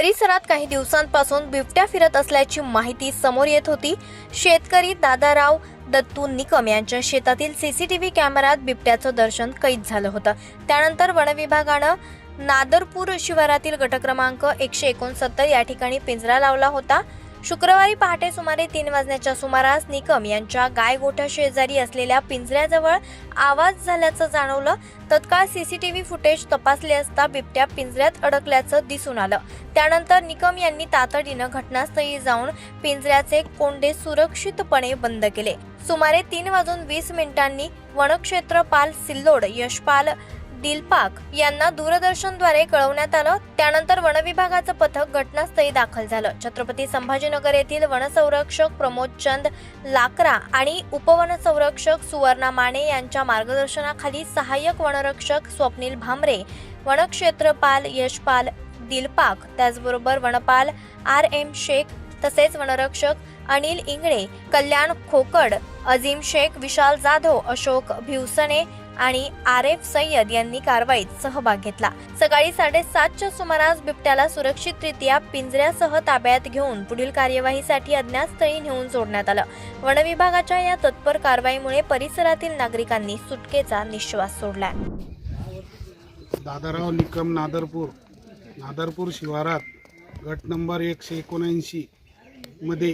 परिसरात काही दिवसांपासून बिबट्या फिरत असल्याची माहिती समोर येत होती। शेतकरी दादाराव दत्तू निकम यांच्या शेतातील सीसीटीव्ही कॅमेऱ्यात बिबट्याचं दर्शन कैद झालं होतं। त्यानंतर वन विभागानं नादरपूर शिवारातील गट क्रमांक 169 या ठिकाणी पिंजरा लावला होता। शुक्रवारी पहाटे सुमारे 3 वाजण्याच्या सुमारास निकम यांच्या गायगोठा शेजारी असलेल्या पिंजऱ्याजवळ आवाज झाल्याचं जाणवलं। तत्काळ सीसीटीव्ही फुटेज तपासले असता बिबट्या पिंजऱ्यात अडकल्याचं दिसून आलं। त्यानंतर निकम यांनी तातडीनं घटनास्थळी जाऊन पिंजऱ्याचे कोंडे सुरक्षितपणे बंद केले। सुमारे 3:20 वनक्षेत्रपाल सिल्लोड यशपाल दिलपाक यांना दूरदर्शनद्वारे कळवण्यात आलं। त्यानंतर वनविभागाचं पथक घटनास्थळी दाखल झालं। छत्रपती संभाजीनगर येथील वनसंरक्षक प्रमोदचंद लाकरा आणि उपवनसंरक्षक सुवर्णा माने यांच्या मार्गदर्शनाखाली सहाय्यक वनरक्षक स्वप्नील भामरे, वनक्षेत्रपाल यशपाल दिलपाक, त्याचबरोबर वनपाल RM शेख तसेच वनरक्षक अनिल इंगळे, कल्याण खोकड, अजीम शेख, विशाल जाधव, अशोक भिवसने आणि RF सय्यद यांनी कारवाईत सहभाग घेतला। सकाळी 7:30च्या सुमारास बिबट्याला सुरक्षितरित्या पिंजऱ्यासह ताब्यात घेऊन पुढील कार्यवाहीसाठी अज्ञातस्थळी नेऊन सोडण्यात आलं। वन विभागाच्या या तत्पर कारवाईमुळे परिसरातील नागरिकांनी सुटकेचा निश्वास सोडला। दादाराव निकम नादरपूर शिवारात गट नंबर 179 मध्ये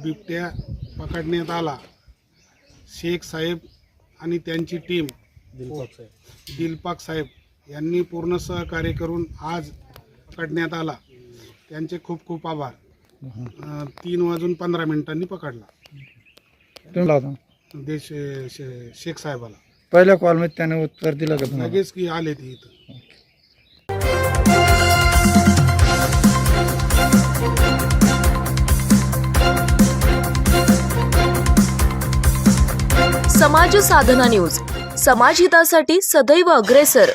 बिबट्या पकडण्यात आला। शेख साहेब आणि त्यांची टीम दिलपाक साहेब यांनी पूर्ण सहकार्य करून आज पकडण्यात आला। त्यांचे खूप खूप आभार। 3:15 पकडला शेख साहेबाला। पहिल्या कॉलमध्ये त्याने उत्तर दिलं का तुम्हाला? लगेच की आले ते इथं। समाज साधना न्यूज, समाजहितासाठी सदैव अग्रेसर।